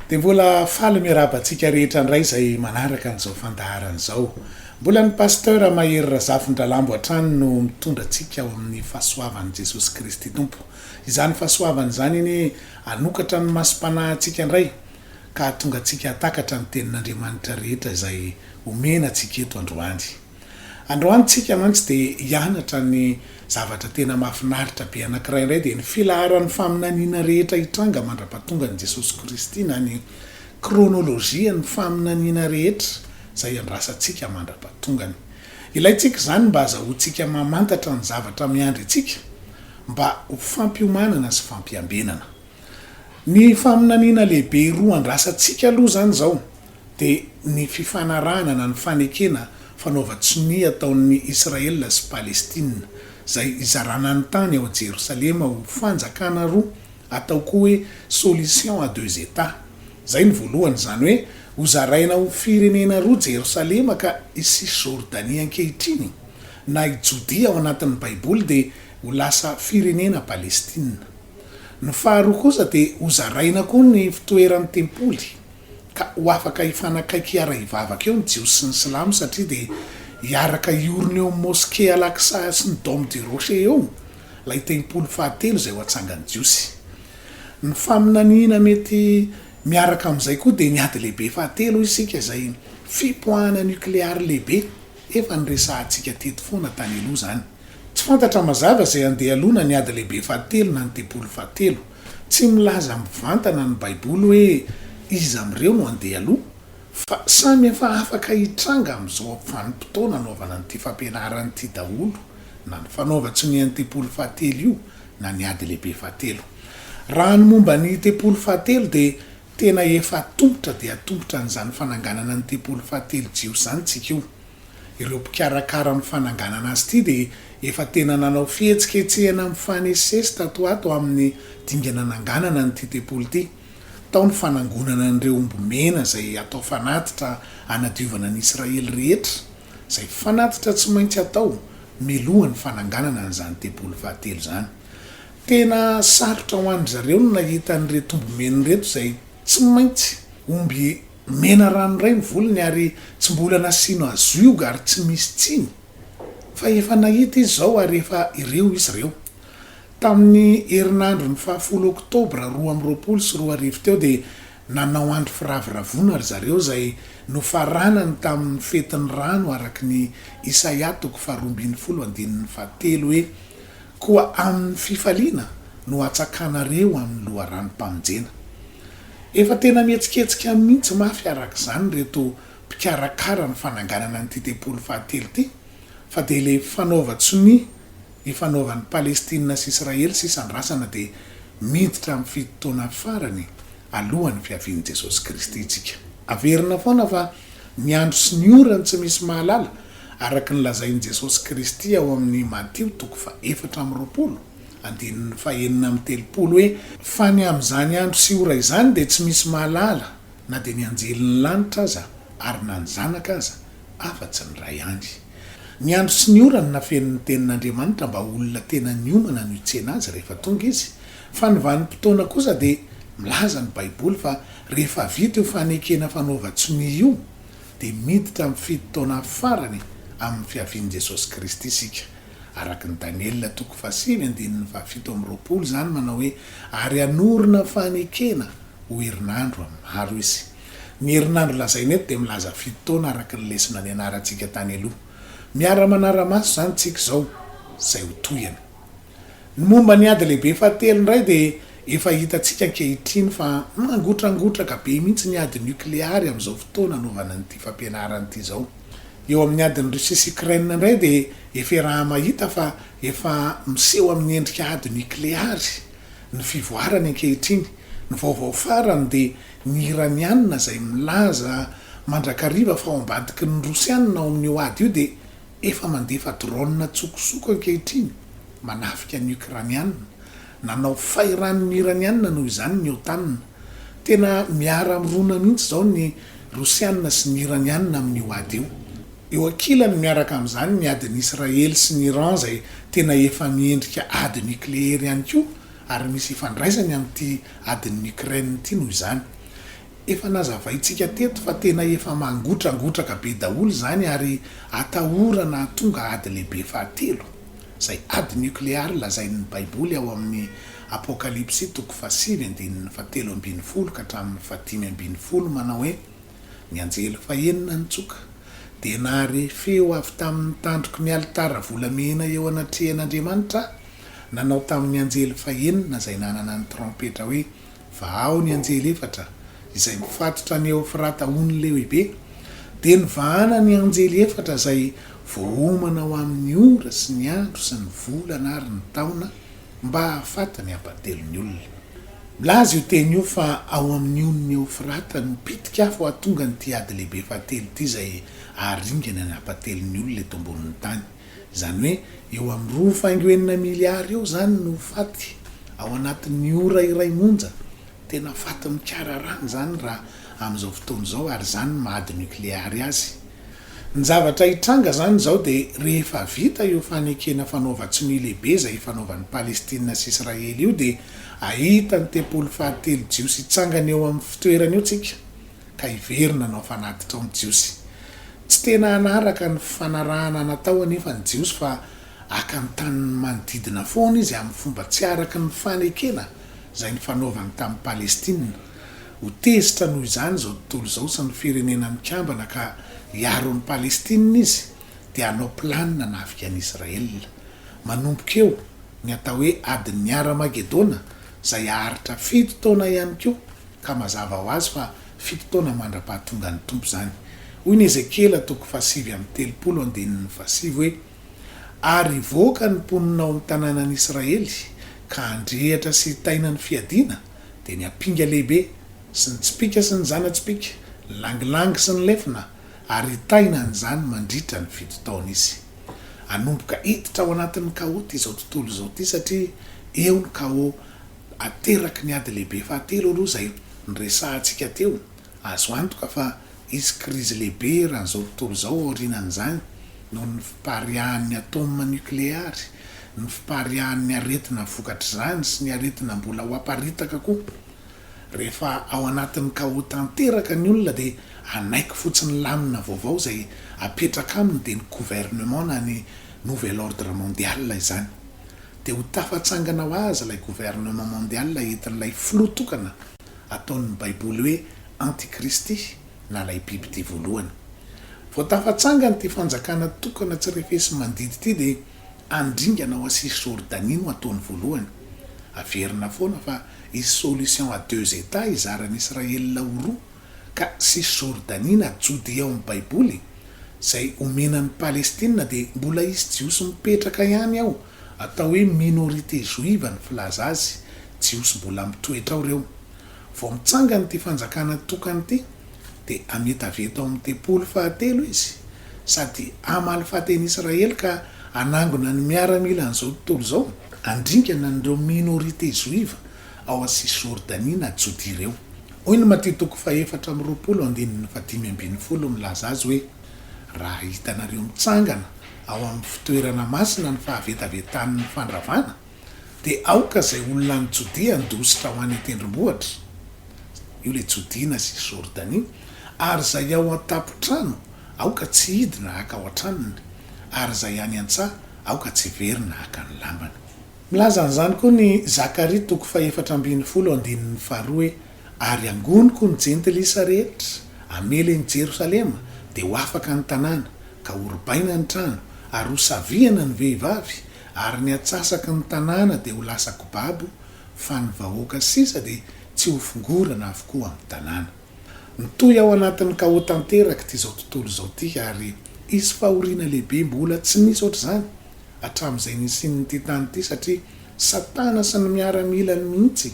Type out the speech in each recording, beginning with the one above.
Dia mbola faly miarabantsika rehetra indray izay manaraka an'izao fandaharan'izao. Mbola ny pasteur Mahery Razafin-Dralambo hatrany no mitondra antsika ao amin'ny fahasoavan'i Jesosy Kristy Tompo. Izany fahasoavana izany iny anokatra ny masom-panahintsika indray ka tonga antsika hatakatra ny tenin'Andriamanitra rehetra izay omena antsika eto androany. Androany tsika mantsy dia hianatra ny zavatra tena mahafinaritra be anankiray indray dia ny filaharan'ny faminaniana rehetra hitranga mandra-pahatonga ny Jesosy Kristy na ny Chronologie Ny Fihaviany rehetra izay andrasantsika mandra-pahatongany. Ilayntsika izany mba azahoantsika mamantatra ny zavatra miandry antsika mba ho fampiomanana sy fampiambenana. Ny faminaniana lehibe roa andrasantsika aloha izany izao dia ny fifanarahana na ny fanekena fanaovan-tsonia ataon'ny Israela sy Palestina izay izarana ny tany ao Jerosalema ho fanjakana roa atao koa hoe solution à deux états. Izay ny voalohany izany hoe ho zaraina ho firenena roa Jerosalema ka isy Jordania ankehitriny na i Jodia ao anatin'ny Baiboly dia ho lasa firenena Palestina. Ny faharoa kosa dia ho zaraina koa ny fitoeran'ny tempoly ka ho afaka hifanakaiky ara-hivavaka eo ny jiosy sy ny silamo satria dia hiaraka iorina eo moské Al-Aqsa sy ny Dôme du Rocher eo ilay tempoly fahatelo izay ho atsangan'ny jiosy. Ny faminaniana mety miaraka amin'izay koa dia ny ady lehibe fahatelo isika izay fipoahana nukleary lehibe efa nyresahantsika teto foana tany aloha izany. Tsy fantatra mazava izay andeha aloha na ny ady lehibe fahatelo na ny tempoly fahatelo. Tsy milaza mivantana ny Baiboly hoe iza amin'ireo no andeha aloha fa samy efa afaka hitranga amin'izao vanim-potoana anaovana nyity fampianarana ity daholo na ny fanaovan-tsonian'ny tempoly fahatelo io na ny ady lehibe fahatelo. Raha ny momba ny tempoly fahatelo dia tena efa tombotra dia tombotra n'izany fananganana ny tempoly fahatelo jiosy izany tsika io. Ireo mpikarakara ny fananganana azy ity dia efa tena nanao fihetsiketsehana amin'ny fanesesy tatoato amin'ny dingana nanganana nyity tempoly ity. Tao ny fanangonana n'ireo ombomena izay atao fanatitra anadiovana ny Israely rehetra izay fanatitra tsy maintsy atao milohan'ny fananganana n'izany tempoly fahatelo izany. Tena sarotra ho an'ny zareo no nahita n'reto ombomena reto izay tsy maintsy omby mena rano iray ny volony ary tsy mbola nasiano azioga ary tsy misy tsiny fa efa nahita izy izao ary efa ireo izy ireo. Tamin'ny herinandro ny 10 Oktobra 2024 teo dia nanao andro firaviravona ry zareo izay nofaranany tamin'ny fetin'ny rano araky ny Isaia 2:7 hoe koa amin'ny fifaliana no atsakanareo amin'ny loharanom-pamonjena. Efa tena mihetsiketsika mihitsy mafy araka izany reto mpikarakara ny fananganana nyity tempoly fahatelo ity fa dia ilay fanaovan-tsonia ifanaovan'ny Palestina sy Israely sy isandrasana dia miditra amin'ny fitotoana farany alohan'ny fihavian'i Jesosy Kristy itsika. Averina foana fa ny andro sy ny orany tsy misy mahalala araka ny lazain'i Jesosy Kristy ao amin'ny Mateo 4:20 hoe fa ny amin'izany andro sy ora izany dia tsy misy mahalala na dia ny anjelin'ny lanitra aza ary na ny zanaka aza afa-tsy ny ray ihany. Ny andro sy ny orany nafen'ny tenin'Andriamanitra mba olona tena niomana no hitsena azy rehefa tonga izy. Fa ny vanim-potoana kosa dia milaza ny Baiboly fa rehefa vita io fanekena fanaovan-tsonia io dia miditra amin'ny fitotoana farany amin'ny fihavian'i Jesosy Kristy isika. Araky ny Daniel 7:17 izany manao hoe ary anorina fanekena ho herinandro maro izy. Ny herinandro lazaina eto dia milaza fitotoana araky ny lesona ny anarantsika tany aloha. Miara-manara-maso izany tsika izao izay ho tohany. Ny momba ny ady lehibe fahatelo indray dia efa hitantsika ankehitriny fa mangotragotraka be mihitsy ny ady nukleary amin'izao fotoana anaovana nyity fampianarana ity izao. Eo amin'ny adiny Jesosy Kristy indray dia efa raha mahita fa efa miseho amin'ny endrika ady nukleary ny fivoarany ankehitriny. Ny vaovao farany dia ny iranianina izay milaza mandrakariva fa ao ambadiky ny rosianina ao amin'ny ady io dia efa mandefa drone tsokosoko ankehitriny manafika ny ukrainianina. Nanao fairan'ny iranianina noho izany ny otanina. Tena miara mirona mihitsy izao ny rosianina sy ny iranianina amin'ny ady io. Eo ankilany miaraka amin'izany ny adiny Israely sy ny Iran izay tena efa miendrika ady nukleary ihany koa ary misy ifandraisany amin'ity adiny Ukraine ity noho izany. efa nazavaitsika teto fa tena efa mangotragotraka be daholo zany ary atahorana tonga ady lehibe fahatelo zay ady nucléaire lazain'ny baiboly ao amin'ny apokalipsy 7:7-10 ka hatramin'ny 5:10 manao hoe ny anjely fahenina nitsoka dia nahare feo avy tamin'ny tandroko ny alitara volamena eo anatrehan'Andriamanitra nanao tamin'ny anjely fahenina zay nanana ny trompetra hoe fa ao ny anjely efatra izay mifatotra ny eufrata ony lehibe dia nivahana ny anjely efatra zay voomana ao amin'ny ora sy ny andro sy ny volana ary ny taona mba hahafatany hampatelony olona. Milaza io teny io fa ao amin'ny onony eufrata no pitika fo atonga ny ty ady lehibe fahatelo ty zay aringana ny hampatelony olona eto ambonin'ny tany. Zany hoe eo amin'ny 2.9 miliary eo zany no faty ao anatin'ny ora iray monja. Tena faty mikararany zany raha amin'izao fotoana zao ary zany maady nucléaire azy. Ny zavatra hitranga zany zao dia rehefa vita io fanekena fanaovan-tsinoa lehibe zay fanaovan'ny Palestina sy Israely io dia ahita ny tempolo fahatelo jiosy hitsangana eo amin'ny fitoerana eo tsika ka hiverina nao fanatitra ao amin'ny jiosy. Tsy tena hanaraka ny fanarahana natao anefa ny jiosy fa aka ny tany manodidina foana izy amin'ny fomba tsy araka ny fanekena zay ny fanaovany tamin'ny Palestina. Ho tezitra noho izany zao tontolo zao sy ny firenena mikambana ka hiaro ny Palestina izy dia hanao planina nafika an'i Israela. Manomboka eo ny atao hoe adin'ny Armagedona zay aharitra 7 taona ihany koa ka mazava ho azy fa 7 taona mandra-pahatonga ny tompo zany. Hoy ny Ezekela 7:30 hoe ary voaka ny mponina ao amin'ny tanànan'i Israely ka andrehatra sy taina ny fiadiana dia ny apinga lehibe sy ny tsipika sy ny zana-tsipika, langilangy sy ny lefina ary taina n'izany mandritra ny 7 taona izy. Anomboka hiditra ao anatin'ny kaoty izao tontolo izao ty satria eo ny kao ateraky ny ady lehibe fahatelo aloha zay nyresahantsika teo. Azo antoka fa isy krizy lehibe raha n'izao tontolo zao aorinan'izany noho ny fipariahan'ny atoma nucléaire, ny fipariahan'ny aretina vokatra zany sy ny aretina mbola ho aparitaka koa. Rehefa ao anatin'ny kao tanteraka ny olona dia anaiky fotsiny lamina vaovao zay apetraka aminy dia ny gouvernement na ny nouvel ordre mondial izany. Dia ho tafatsangana ho azy ilay gouvernement mondial entin'ilay filotokana ataon'ny baiboly hoe antikristy na ilay biby ty voalohany. Vao tafatsangana ty fanjakana tokana tsy refesy mandidy ty dia andringana ho asisy Jordanie no ataony voalohany. Averina foana fa isy solution à 2 états izaran'ny Israela ho roa ka sisy Jordanie na Judea ao amin'ny baiboly zay omenan'ny Palestina dia mbola isy jiosy mipetraka ihany ao atao hoe minorité juive ny filaza azy, jiosy mbola mitoetra ao ireo. Vao mitsangana ty fanjakana tokany ty dia ameta veto ao amin'ny tempolo fahatelo izy sady amaly faten'i Israely ka anangona ny miaramila n'izao tontolo zao andringana n'ireo minorité juive ao asisy Jordanie na Judea ireo. Hoy ny Matteo 4:15-15 milaza azy hoe raha hitanareo mitsangana ao amin'ny fitoerana masina ny fahavetavetan'ny fandravana dia aoka zay olona ny Judea ndositra ho any tendrombohitra, io le Judea na sy Jordanie, ary zay ao an-tapotrano aoka tsy hidina aka ao an-tranony, ary zay any an-tsaha aoka tsy verina aka ny lambany. Milaza an'izany koa ny Zakaria 4:12 hoe ary angoniko ny jentilisa rehetra amely ny Jerosalema dia ho afaka ny tanàna ka horobaina ny trano ary ho saviana ny vehivavy ary ny atsasaka ny tanàna dia ho lasa kobabo fa ny vahoaka sisa dia tsy ho fingorana avokoa amin'ny tanàna. Mitoy ao anatin'ny kao tanteraka ty zao tontolo zao ty ary isy fahoriana lehibe mbola tsy nisy ohatr'izany hatramin'izay nisin'ny ty tany ty satria satana sy ny miaramila ny mihitsy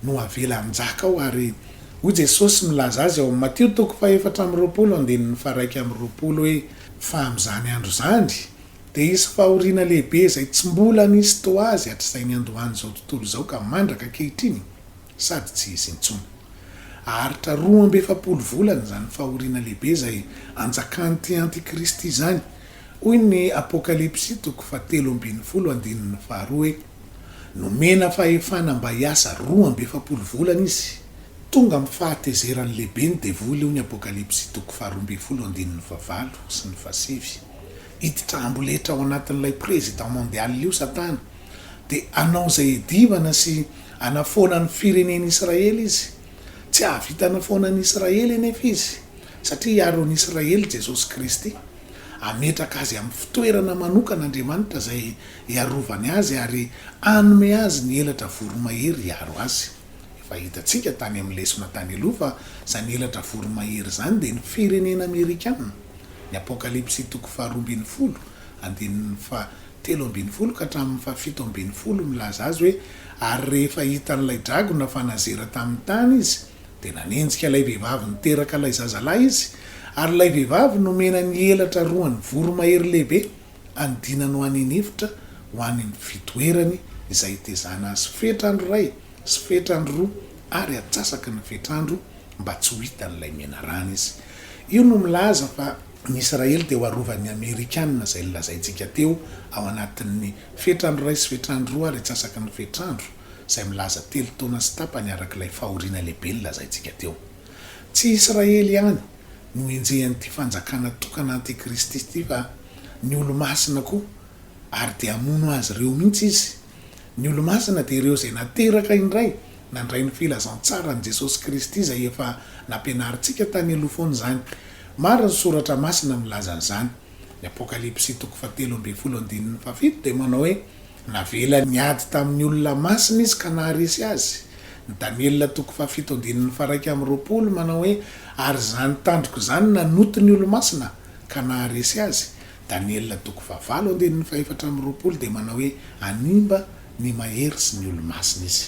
no avela aminjaka ao ary hoy Jesosy milaza azy ao amin'ny Matteo 4:1-20 hoe fa amin'izany andro zany dia isy fahoriana lehibe zay tsy mbola nisy to azy hatr'izay ny andohany zao tontolo zao ka mandraka ankehitriny sady tsy izy intsony. Aharitra 12 volana zany fahoriana lehibe zay anjakany ty antikristy zany. Hoy ny apokalipsy 7:12 hoe nomena fahefana mba hiasa 12 volana izy tonga amin'ny fahatezerany lehibe ny devoly io ny apokalipsy 12:20 sy ny 7. Hiditra amboletra ao anatin'ilay président mondial io satana, dia anao zay edivana sy anafoana ny fireneny Israely izy. Tsy ahavita anafoana ny Israely anefa izy, satria iaron'ny Israely Jesosy Kristy, ametraka azy amin'ny fitoerana manokana Andriamanitra zay iarovany azy ary anome azy ny elatra voromahery iaro azy. Efa hitantsika tany amin'ny lesona tany aloha fa zany elatra voromahery zany dia ny firenena Amerikanina. Ny apokalipsy 12:20 andininy 7:20 ka hatramin'ny 7:20 milaza azy hoe, ary rehefa hitan'ilay dragona fa nazera tamin'ny tany izy, dia nanenjika ilay vehivavy niteraka ilay zazalahy izy, ary ilay vehivavy nomena ny elatra roany voromahery lehibe, andinany ho an'ny hevitra ho an'ny fitoerany izay tezana azy fetrandro iray sy fetrandro roa ary atsasaky ny fetrandro mba tsy ho hitan'ilay menarana izy. Io no milaza fa ny Israely dia ho arovan'ny Amerikanina zay lazaintsika teo ao anatin'ny fetrandro iray sy fetrandro roa ary atsasaky ny fetrandro, izay milaza 3 taona sy tapany arak'ilay fahoriana lehibe ny lazaintsika teo. Tsy Israely ihany no enjehan'ity fanjakana tokana antikristy ity fa ny olo-masina koa, ary dia hamono azy ireo mihitsy izy. Ny olo-masina dia ireo zay nateraka indray nandray ny filazantsara ny Jesosy Kristy izay efa nampianarintsika tany aloha foana zany. Maro ny soratra masina milaza an'izany. Ny apokalipsy 13:7 dia manao hoe, navela ny ady tamin'ny olona masina izy ka naharesy azy. Ny Daniel 7:1-20 manao hoe, ary zany tandroko zany nanoto ny olo-masina ka naharesy azy. Daniel 7:4 dia manao hoe, animba ny mahery sy ny olo-masina izy.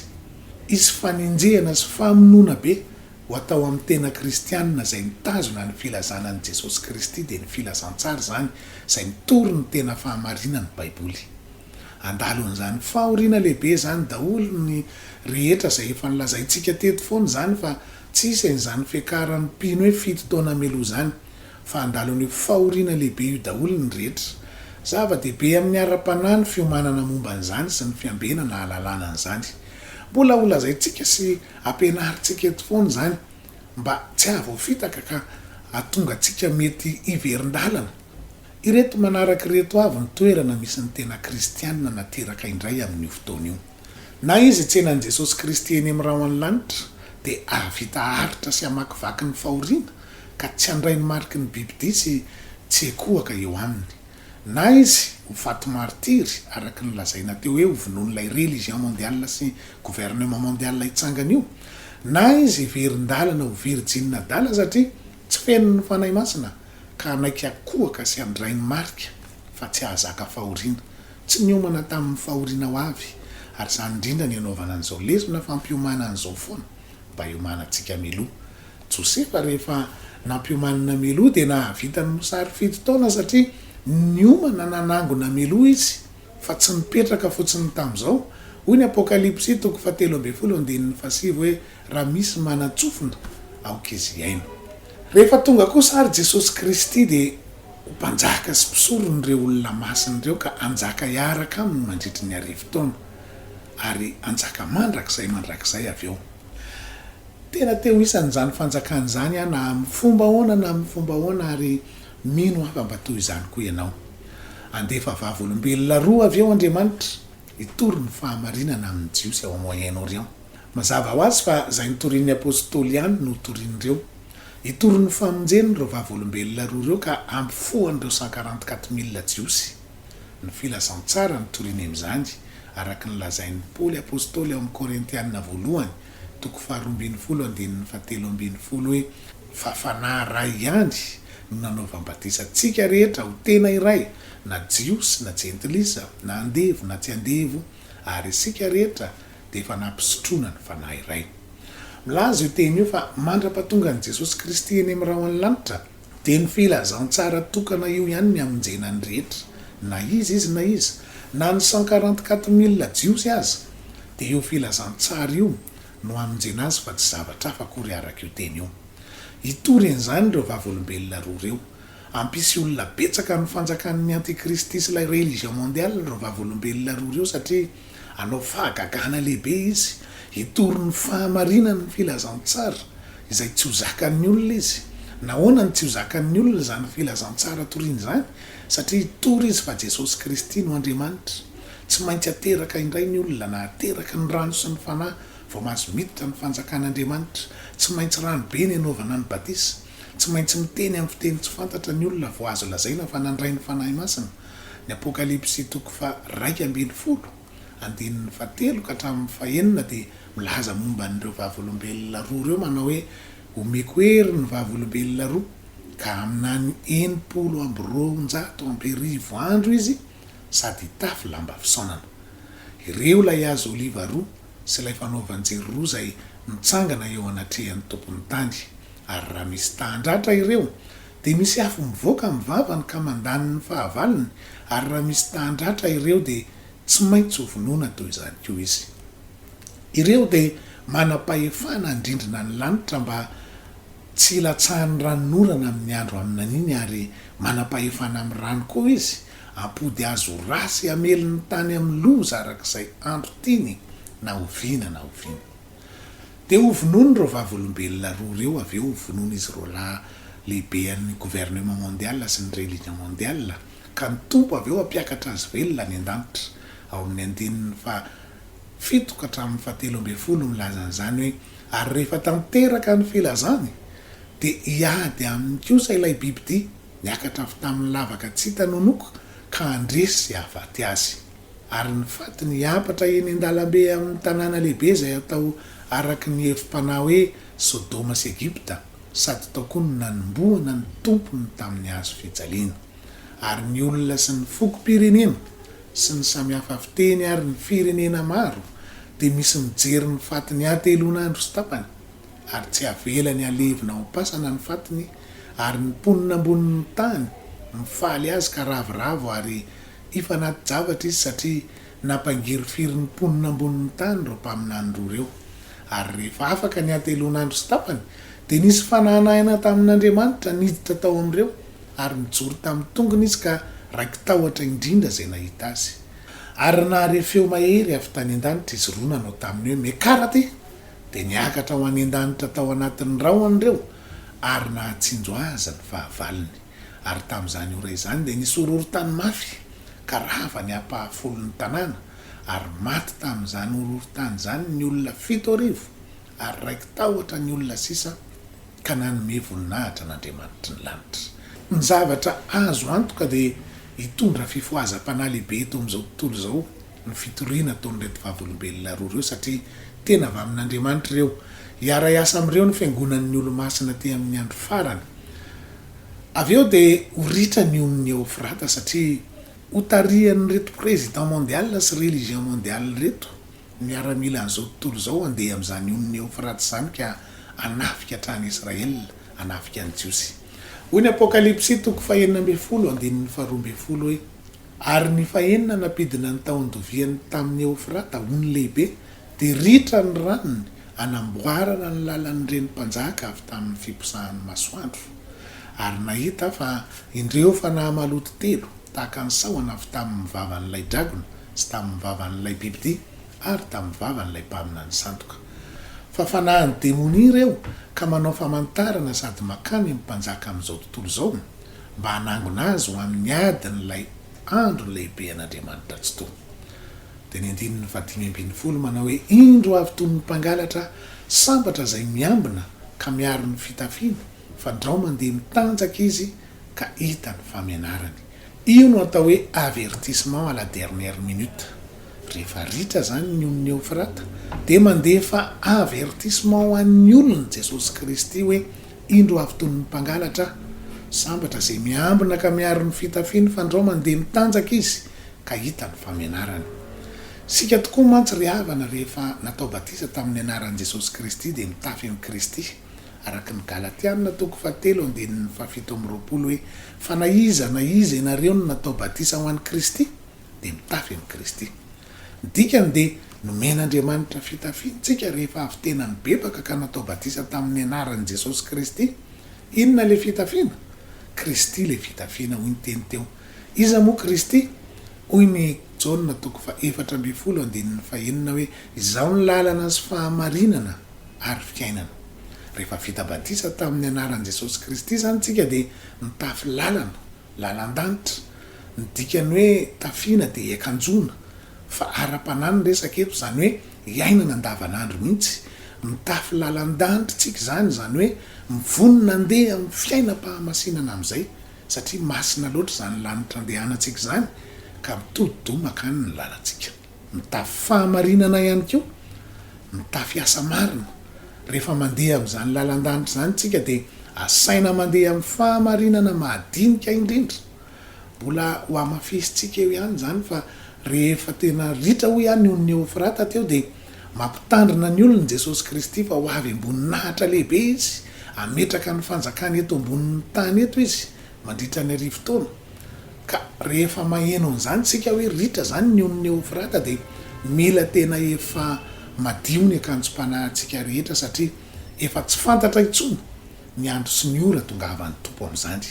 Izy fanenjehana sy famonoana be ho atao amin'ny tena kristianina zay mitazona ny filazanan'i Jesosy Kristy dia ny filazantsara zany izay mitory ny tena fahamarinany Baiboly. Andalo an'izany fahoriana lehibe zany daholo ny rehetra zay efa nilazaintsika teto foana zany fa tsisy an'izany fiakaran'ny mpino hoe 7 taona meloa zany, fa andalo ny fahoriana lehibe io daholo ny rehetra. Zava-dehibe amin'ny ara-panahy ny fiomanana momba an'izany sy ny fiambenana ahalalana an'izany. Mbola ho lazaintsika sy ampianarintsika eto foana zany mba tsy ahavoafitaka ka atonga antsika mety hiverin-dalana. Ireto manaraka ireto avy ny toerana misy ny tena kristianina nateraka indray amin'io fotoana io. Na izy tsenan' Jesosy Kristy eny amin'ny raho an-lanitra dia ahavita haritra sy hamakivaky ny fahoriana ka tsy handray ny mariky ny bibidia sy tsy ekohaka eo aminy. Na izy ho faty martiry araka ny lazaina teo hoe ho vonoan'ilay religion mondiale sy gouvernement mondial hitsangana io, na izy verin-dalana ho virjinina dala satria tsy feno ny fanahy masina ka anaiky akohaka sy handray ny marika fa tsy ahazaka fahoriana, tsy niomana tamin'ny fahoriana ho avy. Ary zany indrindra ny anaovana an'izao lesona fampiomana an'izao foana mba hiomanantsika meloa. Josefa rehefa nampiomanana meloa dia nahavita ny mosary 7 taona satria niomana nanangona meloa izy fa tsy nipetraka fotsiny tamin'izao. Hoy ny apokalipsy 13:7 hoe, raha misy manatsofina aoka izy iaino. Rehefa tonga kosa ary Jesosy Kristy dia ho mpanjaka sy mpisoron'ireo olona masina ireo ka anjaka hiaraka aminy mandritry ny arivo taona ary anjaka mandrakizay avy eo. Tena teo isan'izany fanjakana izany na amin'ny fomba ahoana na amin'ny fomba ahoana ary mino afa mba toy izany koa ianao. Andefa vavolombelona roa avy eo Andriamanitra hitory ny fahamarinana amin'ny jiosy ao Moyen-Orient. Mazava ho azy fa izay nitorian'ny apôstôly ihany no torian'ireo. Hitory ny famonjeny ireo vavolombelona roa ireo ka ampifohan'ireo 144,000 jiosy. Ny filazantsara nitoriany amin'izany araka ny lazain'ny Paoly apôstôly ao amin'ny Korintianina voalohany 2:20-7 hoe, fafanahy iray ihany no nanaovam-batisantsika rehetra ho tena iray, na jiosy na jentilisa, na andevo na tsy andevo, ary isika rehetra dia efa nampisotroana ny fanahy iray. Milaza io teny io fa mandra-pahatongan'i Jesosy Kristy eny amin'ny raho an-lanitra dia ny filazantsara tokana io ihany ny amonjena ny rehetra, na izy na izy, na ny 144,000 jiosy aza, dia io filazantsara io no amonjena azy fa tsy zavatra hafa akory araka io teny io. Hitory an'izany ireo vavolombelona roa ireo. Ampisy olona betsaka ny fanjakan'ny antikristy sy ilay religion mondiale ireo vavolombelona roa ireo satria anao fahagagana lehibe izy hitory ny fahamarinany filazantsara izay tsy ho zakan'ny olona izy nahoana ny tsy ho zakan'ny olona zany filazantsara toriany zany satria tory izy fa Jesosy Kristy no Andriamanitra tsy maintsy ateraka indray ny olona na ateraka ny rano sy ny fanahy vao mahazo miditra ny fanjakan'Andriamanitra tsy maintsy rano be ny anaovana ny batisa tsy maintsy miteny amin'ny fiteny tsy fantatra ny olona vao azo lazaina fa nandray ny fanahy masina ny apokalipsy 1:20 andininy 7 ka hatramin'ny 9 dia milaza momba n'ireo vavolombelona roa ireo manao hoe omeko hery ny vavolombelona roa ka aminany 720 andro izy sady tafy lamba fisaonana ireo lay azo oliva roa sy ilay fanaovanjery roa izay mitsangana eo anatrehan'ny tompony tany ary raha misy tahandratra ireo dia misy afo mivoaka mivavany ka mandany ny fahavaliny ary raha misy tahandratra ireo dia tsy maintsy ho vonoana toy izany koa izy ireo dia manam-pahefana andrindrina ny lanitra mba tsy hilatsahan'ny ranonorana amin'ny andro aminaniny ary manam-pahefana amin'ny rano koa izy ampody azo rasy ameliny tany amin'ny loza arak'izay andro tiany na oviana na oviana dia ho vonoany ireo vavolombelona roa ireo avy eo ho vonoana izy ro lahy lehibe an'ny gouvernement mondial sy ny religion mondial ka ny tompo avy eo ampiakatra azy velona ny an-danitra ao amin'ny 7 ka hatramin'ny 17 milaza an'izany hoe ary rehefa tanteraka ny filazany dia hiady amin'ny kosa ilay bibidia niakatra avy tamin'ny lavaka tsy hita nonoko ka andresy havaty azy ary ny faty ny apatra eny an-dalambe amin'ny tanàna lehibe izay atao araky ny hevim-panahy hoe Sodoma sy Egipta sady tao koa ny nanomboana ny tompony tamin'ny hazo fijaliana ary ny olona sy ny fokom-pirenena sy ny samihafa fiteny ary ny firenena maro dia misy mijery ny fatiny atelon'andro sy tapany ary tsy avelany alevina ao pasana ny fatiny ary ny mponina ambonin'ny tany mifaly azy ka ravoravo ary ifanaty zavatra izy satria nampangiry firy ny mponina ambonin'ny tany ro mpaminany roa ireo ary rehefa afaka ny atelon'andro sy tapany dia nisy fananahina tamin'Andriamanitra niditra tao amin'ireo ary nijoro tamin'ny tongony izy ka raiky tahotra indrindra izay nahita azy ary nahare feo mahery avy tany an-danitra izy roa nanao taminy hoe mekaraty dia niakatra ho any an-danitra tao anatin'ny rahoany ireo ary nahatsinjo azy ny fahavaliny ary tamin'izany ora izany dia nisy horohorontany mafy ka rava ny ampahafolon'ny tanàna ary maty tamin'izany horohorontany izany ny olona 7,000 ary raiky tahotra ny olona sisa ka nanome voninahitra n'Andriamanitra ny lanitra ny zavatra azo antoka dia hitondra fifohazam-panahy lehibe eto amin'izao tontolo izao ny fitoriana ataon'ireto vavolombelona roa ireo satria tena avy amin'Andriamanitra ireo hiara-iasa amin'ireo ny fiangonan'ny olo-masina ty amin'ny andro farany avy eo dia ho ritra ny on'ny eofrata satria ho tarihan'ny reto président mondial sy religion mondial reto miara-mila an'izao tontolo izao andeha amin'izany on'ny eofrata izany ka anafika hatrany Israel anafika any Jiosy hoy ny apokalipsy 1:12 hoe ary ny 9 napidina ny taon-doviany tamin'ny eofrata hony lehibe dia ritra ny ranony anamboarana ny lalan'ireny mpanjaka avy tamin'ny fiposahan'ny masoandro ary nahita fa indreo fanahy maloto 3 tahaka ny sahona avy tamin'ny vavan'ilay dragona sy tamin'ny vavan'ilay bibidia ary tamin'ny vavan'ilay mpaminany sandoka fa fanahany demonia ireo ka manao famantarana sady makany amin'ny mpanjaka amin'izao tontolo izao mba hanangona azy ho amin'ny adin'ilay andro lehibe an'Andriamanitra tsy to dia ny 15 manao hoe indro avy toy ny mpangalatra sambatra izay miambina ka miaro ny fitafiana fa ndrao mandeha mitanjaka izy ka hita ny famianarany io no atao hoe avertissement à la dernière minute rehefa ritra zany ny on'ny eofrata dia mandeha fa avertissement ho an'ny olona Jesosy Kristy hoe indro avy toy ny mpangalatra sambatra izay miambina ka miaro ny fitafiana fa ndrao mandeha mitanjaka izy ka hita ny famianarany sika tokoa mantsy ry havana rehefa natao batisa tamin'ny anaran'i Jesosy Kristy dia mitafy amin'ny Kristy araky ny Galatiana 3:17 hoe fa na iza ianareo no natao batisa ho an'i Kristy dia mitafy amin'ny Kristy dikany dia nomen'Andriamanitra fitafiantsika rehefa avy tena nibebaka ka natao batisa tamin'ny anaran'i Jesosy Kristy inona le fitafiana Kristy le fitafiana hoy ny teny teo iza moa Kristy hoy ny Jaona 4:4 hoe izao ny lalana sy fahamarinana ary fiainana. Rehefa vita batisa tamin'ny anaran'i Jesosy Kristy zany tsika dia mitafy lalana, lalan-danitra. Ny dikany hoe tafiana dia ekanjona, fa ara-panany resaka eto zany hoe iainana andavanandro mihitsy. Mitafy lalan-danitra tsika zany hoe mivonona ndeha amin'ny fiainam-pahamasinana amin'izay, satria masina loatra zany lanitra andehanantsika zany ka mitodo makany ny lalantsika. Mitafy fahamarinana ihany koa, mitafy asa marina. Rehefa mandeha amin'izany lalan-danitra zany tsika dia asaina mandeha amin'ny fahamarinana mahadinika indrindra. Mbola ho amafisitsika eo ihany zany fa rehefa tena ritra ho ihany ny ofrata teo dia mampitandrina ny olona Jesosy Kristy fa ho avy ambony nahatra lehibe izy, ametraka ny fanjakany eto ambonin'ny tany eto izy mandritra ny arivo-taona. Ka rehefa maheno an'izany tsika hoe ritra zany ny on'ny ofrata dia mila tena efa madio ny akanjom-panahintsika rehetra, satria efa tsy fantatra intsony ny andro sy ny ora tongavan'ny tompo amin'izany.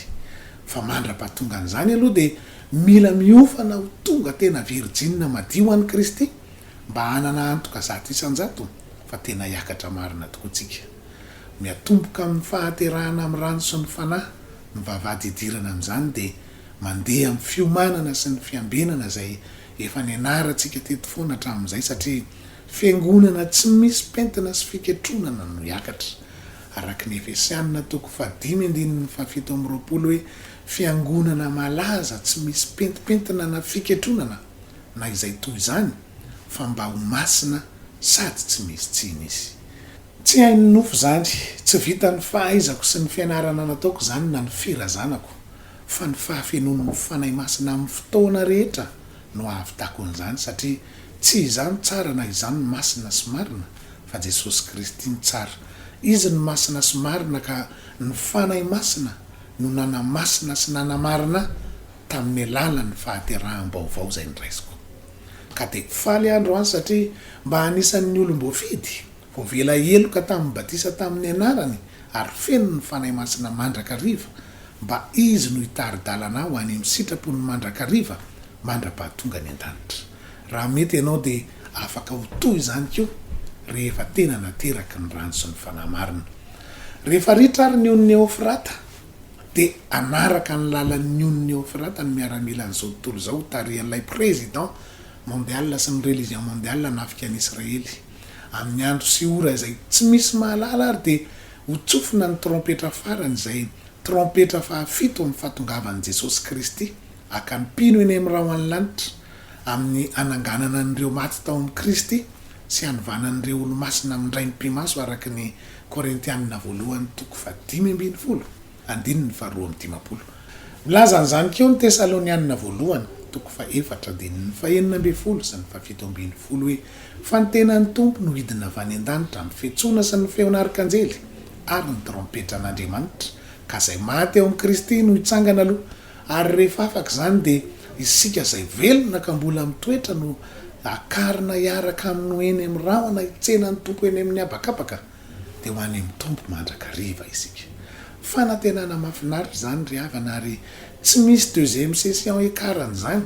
Fa mandra-pahatongan'izany aloha dia mila miofana ho tonga tena virjina madio an'i Kristy mba hanana antoka zato isan-jato, fa tena hiakatra marina tokoa tsika. Miatomboka amin'ny fahaterahana amin'ny rano sy ny fanahy, ny vavahady idirana amin'izany dia mandeha amin'ny fiomanana sy ny fiambenana izay efa nianarantsika teto foana hatramin'izay, satria fiangonana tsy misy pentina sy fiketronana no hiakatra. Araka ny Efesianina 5:7 hoe fiangonana malaza tsy misy pentipentina na fiketronana na izay toy izany, fa mba ho masina sady tsy misy tsiny izy. Tsy hainy nofo zany, tsy vita ny fahaizako sy ny fianarana nataoko zany na ny firazanako, fa ny fahafenon'ny mofanahy masina amin'ny fotoana rehetra no ahavitako an'izany, satria tsy izany tsara na izany masina sy marina, fa Jesosy Kristy ny tsara. Izy ny masina sy marina, ka ny fanahy masina no nanamasina sy nanamarina tamin'ny alalan'ny fahaterahanam-baovao izay niraisiko. Ka dia faly andro any, satria mba anisan'ny olom-boafidy vao vela eloka tamin'ny batisa tamin'ny anarany ary feno ny fanahy masina mandrakariva, mba izy no hitari-dalana ho any amin'ny sitrapony mandrakariva mandra-pahatonga ny an-danitra. Raha mety ianao dia afaka ho toy izany koa rehefa tena nateraka ny rano sy ny fanahy marina. Rehefa ritra ary ny on'ny ofrata dia anaraka ny lalan'ny on'ny ofrata ny miaramila an'izao tontolo izao tarihan'ilay président mondial sy ny religion mondial nafika an'Israely. Amin'ny andro sy ora izay tsy misy mahalala ary dia ho tsofina ny trompetra farany, izay trompetra fahafito amin'ny fahatongavan'i Jesosy Kristy, aka ny mpino eny amin'ny raho any-lanitra amin'ny ananganana n'ireo maty tao amin'ny Kristy sy hanovanan'ireo olo-masina amindray ny mpimaso, araka ny Korintianina 1:15-20. Milaza an'izany keo ny Tesalonianina 1:4-4 sy ny 17 hoe fa ny tenan'ny tompo no hidina avy any an-danitra amin'ny fiantsoana sy ny feon'arkanjely ary ny trompetra an'Andriamanitra, ka izay maty eo amin'ny Kristy no hitsangana aloha. Ary rehefa afaka izany dia isika izay velona ka mbola mitoetra no akarina hiaraka amin'ny eny amin'ny rahona hitsenan'ny tompo eny amin'ny habakabaka, dia ho any amin'ny tompo mandrakariva isika. Fanantenana mahafinaritra izany ry havana, ary tsy misy deuxième session ekarana izany,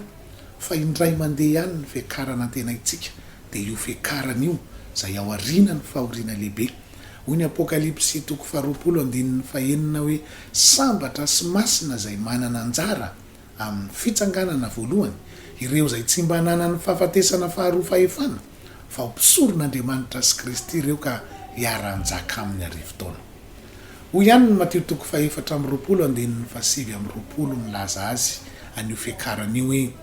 fa indray mandeha ihany ny fiakarana tena itsika, dia io fiakarana io izay ao aoriana ny fahoriana lehibe. Hoy ny Apokalipsy 20:1 hoe sambatra sy masina izay manana anjara amin'ny fitsanganana voalohany, ireo izay tsy mba nanany fahafatesana faharoa fahefana, fa ho mpisoron'Andriamanitra sy Kristy ireo ka hiara-njaka amin'ny arivo-taona. Hoy ihany ny Mateo 4:7 milaza azy an'io fiakarana io hoe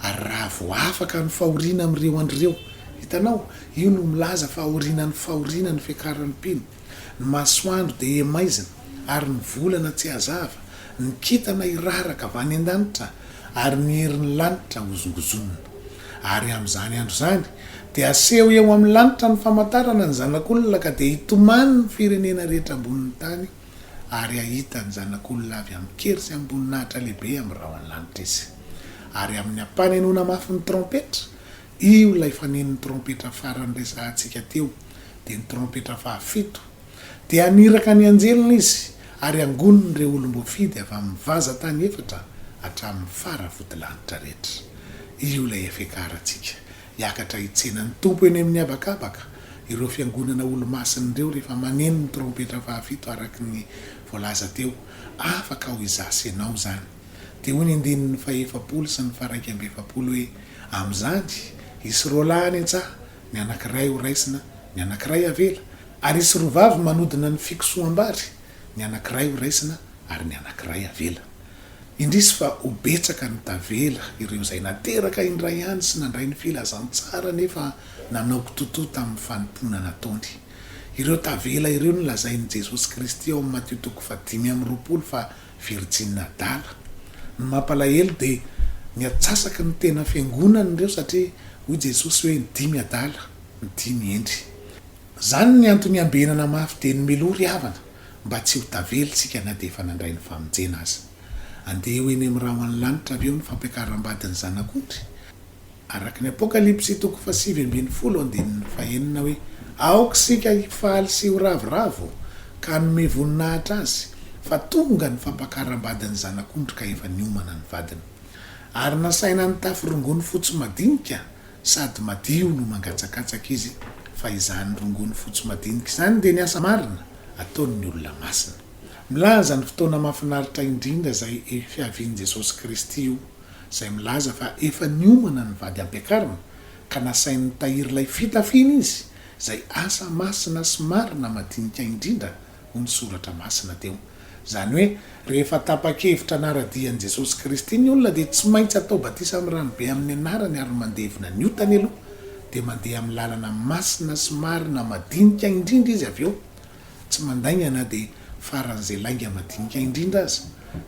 ary raha vo afaka ny fahoriana amin'ireo andreo. Hitanao, io no milaza fahoriana ny fiakaran'ny mpino. Ny masoandro dia emaizina ary ny volana tsy hazava, ny kitana iraraka avy any an-danitra ary ny herin'ny lanitra hozongozonina. Ary amin'izany andro izany dia aseho eo amin'ny lanitra ny famantarana ny zanak'olona, ka dia hitomany ny firenena rehetra ambonin'ny tany, ary ahita ny zanak'olona avy amin'ny kery sy amboninahitra lehibe amin'ny rahon'ny lanitra izy. Ary amin'ny ampanenona mafy ny trompetra, io ilay fanen'ny trompetra farany resahantsika teo, dia ny trompetra fahafito, dia aniraka ny anjelina izy ary angoniny ireo olom-boafidy avy amin'ny vaza tany efatra hatramin'ny faravodilanitra rehetra. io lay efekaratsika hiakatra hitsenany tompo eny amin'ny abakabaka ireo fiangonana olo-masiny ireo rehefa maneno ny trompetra fahafito araky ny voalaza teo afaka ho izasenao zany de hoy ny andinin'ny faefapolo sy ny faraiky amby efapolo hoe am'zany isy rolany antsaha ny anankiray ho raisina ny anankiray avela ary isy rovavy manodina ny fiksoam-bary ny anankiray ho raisina ary ny anankiray avela indrisy fa ho betsaka ny tavela ireo zay nateraka indray ihany sy nandray ny filazantsara nefa nanaoko totoa tamin'ny fanompona nataony ireo tavela ireo ny lazain'i Jesosy Kristy ao amin'ny Mateo 5:20 fa virjina dala ny mampalahelo de ny atsasaky ny tena fiangonana ireo satria hoy Jesosy hoe ny 5 adala ny 5 endry zany ny antony ambenana mafy de ny melory havana mba tsy ho tavelitsika na de efa nandray ny famonjena azy andeha ho eny amin'ny raha ho any lanitra avy eo ny fampiakaram-badiny zanak'ondry araky ny apokalipsy 7:20 hoe aoka sika hifaly sy ho ravoravo ka nome voninahitra azy fa tonga ny fampakaram-badiny zanak'ondry ka efa niomana ny vadiny ary nasaina ny tafirongony fotsy madinika sady madio no mangatsakatsaka izy fa izany rongony fotsy madinika izany de ny asa marina ataon'ny olona masina milaza ny fotoana mahafinaritra indrindra zay fihavian'i Jesosy Kristy io zay milaza fa efa niomana ny vady ampiakarina ka nasain'ny tahiry lay fitafina izy zay asa masina sy marina madinika indrindra ho ny soratra masina teo zany hoe rehefa tapa-kevitra naradian'i Jesosy Kristy ny olona de tsy maintsy atao batisa amin'ny ranobe amin'ny anarany ary mandevina ny otany aloha de mandeha amin'ny lalana masina sy marina madinika indrindra izy avy eo tsy mandaingana de faran'izay lainga madinika indrindra azy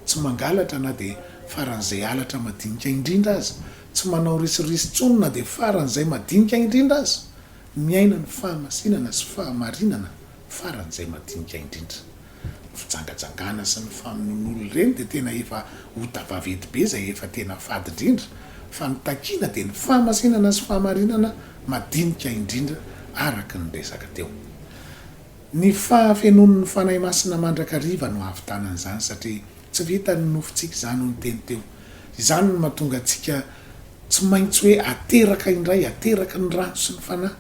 tsy mangalatra na de faran'izay alatra madinika indrindra azy tsy manao risirisy tsonona de faran'izay madinika indrindra azy miaina ny fahamasinana sy fahamarinana faran'izay madinika indrindra fijangajangana sy ny faminon'olo reny de tena efa hotavavety be zay efa tena fady indrindra fa nytakina de ny fahamasinana sy fahamarinana madinika indrindra araky ny resaka teo ny fahafenon'ny fanahy masina mandrakariva no havitanan'izany satria tsy vita ny nofontsika izany ho ny teny teo izany no mahatonga antsika tsy maintsy hoe ateraka indray ateraka ny rano sy ny fanahy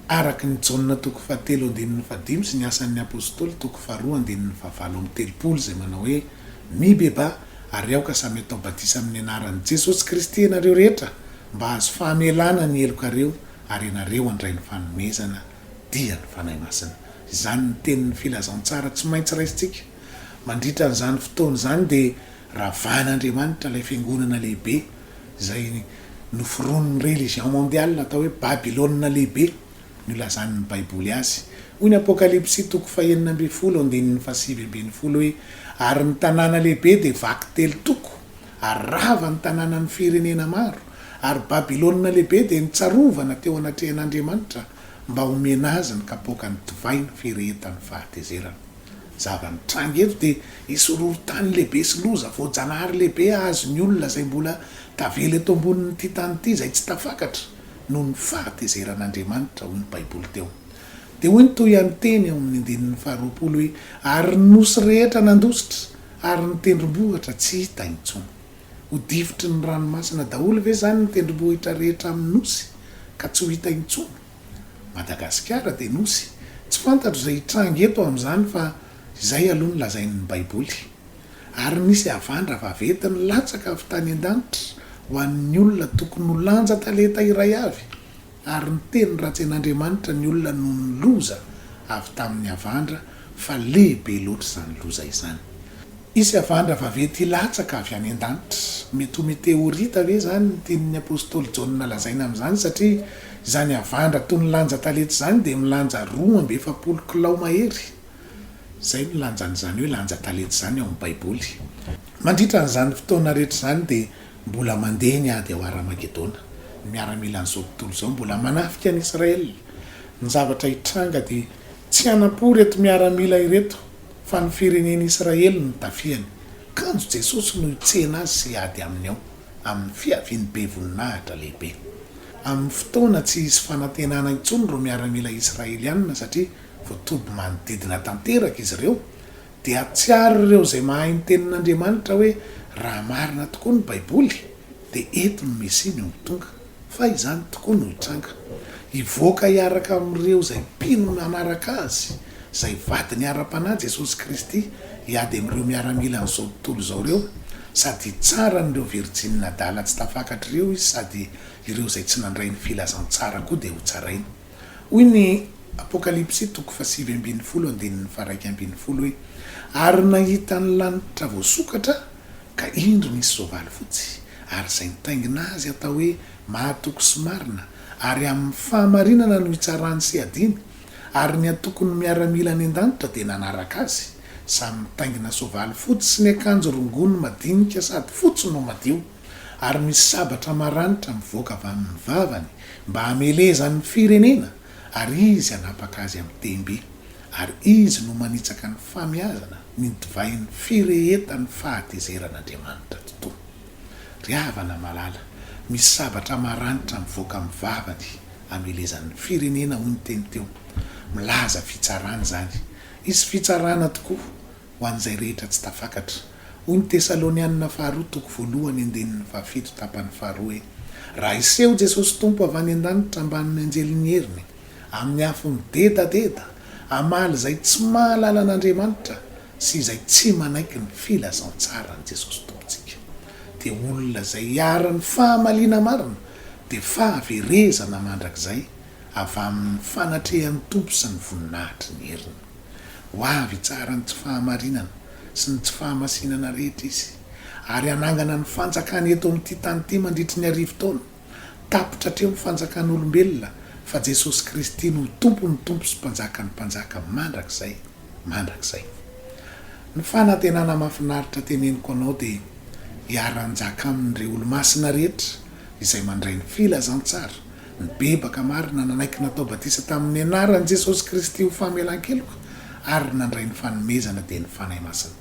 araky ny Jaona 7:15 sy ny asan'ny apôstôly 2:2-7 zay manao hoe mibeba ary aoka samy atao batisa amin'ny anaran'i Jesosy Kristy ianareo rehetra mba azo fahamelana ny elokareo ary ianareo andray ny fanomezana dia ny fanahy masina izany ny tenin'ny filazantsara tsy maintsy raisitsika mandritra n'izany fotoana izany de ravan'Andriamanitra ilay fiangonana lehibe zay noforon'ny religion mondiale atao hoe Babilôna lehibe ny lazan'ny Baiboly azy hoy ny apokalipsy 9:7 hoe ary ny tanàna lehibe de vaky telo toko ary rava ny tanàna ny firenena maro ary Babilôna lehibe de nitsarovana teo anatrehan'Andriamanitra mba homena azy ny kapoka ny divay ny firehetany fahatezerana zava-mitranga eto de isororo-tany lehibe sy loza voajanahary lehibe azo ny olona zay mbola tavela eto ambonin'ny ty tany ty zay tsy tafakatra noho ny fahatezeran'Andriamanitra hoy ny Baiboly teo de hoy ny toy ihany teny ao amin'ny andinin'ny 2 hoe ary ny nosy rehetra nandositra ary ny tendrombohitra tsy hita intsony ho divitry ny ranomasina daholo ve zany ny tendrombohitra rehetra amin'ny nosy ka tsy ho hita intsony Madagasikara de nosy tsy fantatro zay hitranga eto amin'izany fa izay aloha ny lazain'ny Baiboly ary nisy avandra vavety ny latsaka avy tany an-danitra ho an'ny olona tokony ho lanja talenta iray avy ary ny teny ratsy an'Andriamanitra ny olona no ny loza avy tamin'ny avandra fa lehibe loatra izany loza izany isy avandra vavety latsaka avy any an-danitra mety ho meteorita ve zany ny tenin'ny apôstôly Jaona lazaina amin'izany satria izany avandra toy ny lanja talenta izany de milanja 2.7 kilao mahery zay ny lanjan'izany hoe lanja talenta izany ao amin'ny Baiboly mandritra n'izany fotoana rehetra izany de mbola mandeha ny ady ao Aramageddona miaramila n'izao tontolo izao mbola manafika ny Israely ny zavatra hitranga de tsy anapory eto miaramila ireto fa ny fireneny Israely ny tafiany kanjo Jesosy no hitsena azy sy ady aminy ao amin'ny fihaviany be voninahitra lehibe amin'ny fotoana tsy isy fanantenana intsony ro miaramila Israelianina satria voatoby manodidina tanteraka izy ireo de atsiary ireo zay mahay ny tenin'Andriamanitra hoe raha marina tokoa ny Baiboly dia eto ny mesiny ho tonga fa izany tokoa no hitranga hivoaka hiaraka amin'ireo izay mpino nanaraka azy izay vady ny ara-panahy Jesosy Kristy hiady amin'ireo miaramila n'izao tontolo izao ireo sady tsara n'ireo virjinina dala tsy tafakatra ireo izy sady ireo izay tsy nandray ny filazantsara koa dia ho tsarainy hoy ny apokalipsy 7:10 hoe ary nahita ny lanitra voasokatra ka indro nisy soavaly fotsy ary izay nitaingina azy atao hoe mahatoko sy marina ary amin'ny fahamarinana no hitsarany sy adiny ary ny atoko ny miaramila ny an-danitra dia nanaraka azy samy mitaingina soavaly fotsy sy ny akanjo rongony madinika sady fotsy no madio ary misy sabatra maranitra mivoaka avy amin'ny vavany mba hamelezan'ny firenena ary izy anapaka azy amin'ny tembe ary izy no manitsaka ny famiazana ny divain'ny firehetan'ny fahatezeran'Andriamanitra tontolo ry havana malala misy sabatra maranitra mivoaka amin'ny vavany hamelezan'ny firenena hoy ny teny teo milaza fitsarana zany izy fitsarana tokoa ho an'izay rehetra tsy tafakatra hoy ny Tesalonianina 2:7-7 hoe raha iseho Jesosy tompo avy any an-danitra ambanin'ny anjelin'ny heriny amin'ny afo midedadeda amaly izay tsy mahalala an'Andriamanitra sy izay tsy manaiky ny filazantsara ny Jesosy tompontsika dia olona izay hiara-ny fahamaliana marina dia fahaverezana mandrakizay avy amin'ny fanatrehan'ny tompo sy ny voninahitry ny heriny ho avy tsara ny tsy fahamarinana sy ny tsy fahamasinana rehetra izy ary anangana ny fanjakany eto amin'ity tany ity mandritry ny arivo taona tapitra hatreo ny fanjakan'olombelona fa Jesosy Kristy no tompo ny tompo sy mpanjaka ny mpanjaka mandrakizay ny fanantenana mahafinaritra teneniko anao dia hiara-njaka amin'ireo olo-masina rehetra izay mandray ny filazantsara ny bebaka marina nanaiky natao batisa tamin'ny anaran'i Jesosy Kristy ho famelan-keloka ary nandray ny fanomezana dia ny fanahy masina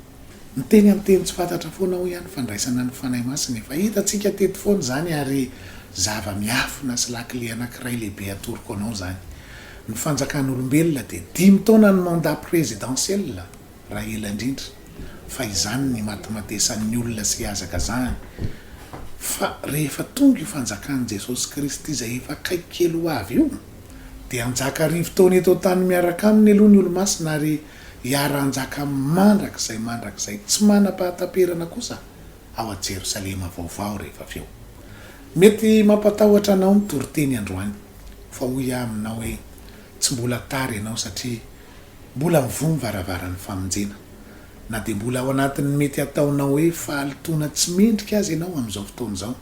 ny teny amin'ny teny tsy fantatra foana ho ihany fandraisana ny fanahy masina efa hitantsika teto foana zany ary zava-miafina sy lakile anankiray lehibe atoroko anao zany ny fanjakan'olombelona dia 5 taona ny mandat présidentiel raha ela indrindra fa izany ny matimatesan'ny olona sy azaka zany fa rehefa tonga io fanjakan'i Jesosy Kristy izay efa kaikely ho avy io dia anjaka arivo taona eto tany miaraka aminy aloha ny olo-masina ary hiara-anjaka mandrakizay tsy manam-pahataperana kosa ao a Jerosalema vaovao rehefa avy eo mety mampatahotra anao mitory-teny androany fa hoy aminao hoe tsy mbola tary ianao satria mbola mivony varavaran'ny famonjena na dia mbola ao anatin'ny mety ataonao hoe fahalitoana tsy mendrika azy ianao amin'izao fotoana izao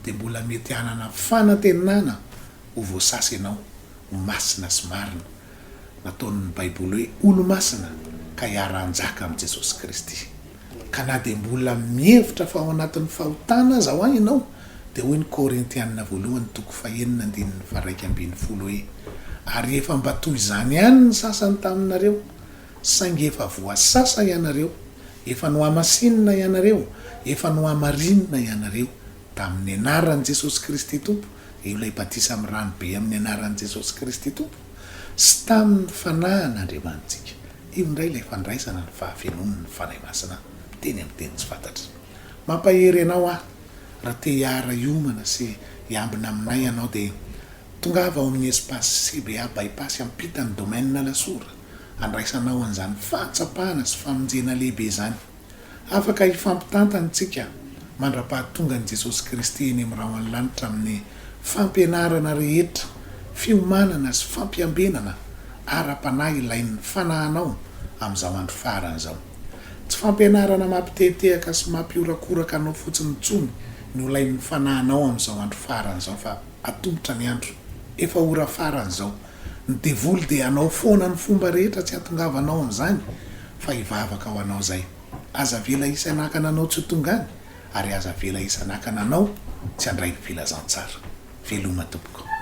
dia mbola mety hanana fanantenana ho voasasa ianao ho masina sy marina nataon'ny Baiboly hoe olo masina ka hiara-anjaka amin'ny Jesosy Kristy ka na dia mbola mihevitra fa ao anatin'ny fahotana aza ho any ianao dia hoy ny Korintianina 1:1-2 hoe ary efa mba toy izany ihany ny sasany taminareo saingy efa voasasa ianareo efa no hamasinina ianareo efa no hamarinina ianareo tamin'ny anaran'i Jesosy Kristy tompo io ilay batisa amin'ny rano be amin'ny anaran'i Jesosy Kristy tompo sy tamin'ny fanahin'Andriamanitsika io indray ilay fandraisana ny fahafianon'ny ny fanahy masina teny amin'ny teny tsy fantatra mampahery ianao raha te hiara hiomana sy hiambina aminay ianao dia tongava ao amin'ny espace CBA bypass ampita ny domaine lasora andraisanao an'izany fahatsapahana sy famonjena lehibe izany afaka hifampitantanytsika mandra-pahatonga ny Jesosy Kristy eny amin'ny raha any lanitra amin'ny fampianarana rehetra fiomanana sy fampiambenana ara-panahy ilain'ny fanahinao amin'izao andro faran'izao tsy fampianarana mampitetehaka sy mampiorakoraka anao fotsiny ntsony ny ilain'ny fanahinao amin'izao andro faran'izao fa atombotra ny andro efa ora faran'izao ny devoly dia anao foana ny fomba rehetra tsy hatongavanao amin'izany fa hivavaka ao anao zay aza vela isanakana anao tsy ho tongany ary aza vela isanakana anao tsy handray ny filazantsara veloma tompoko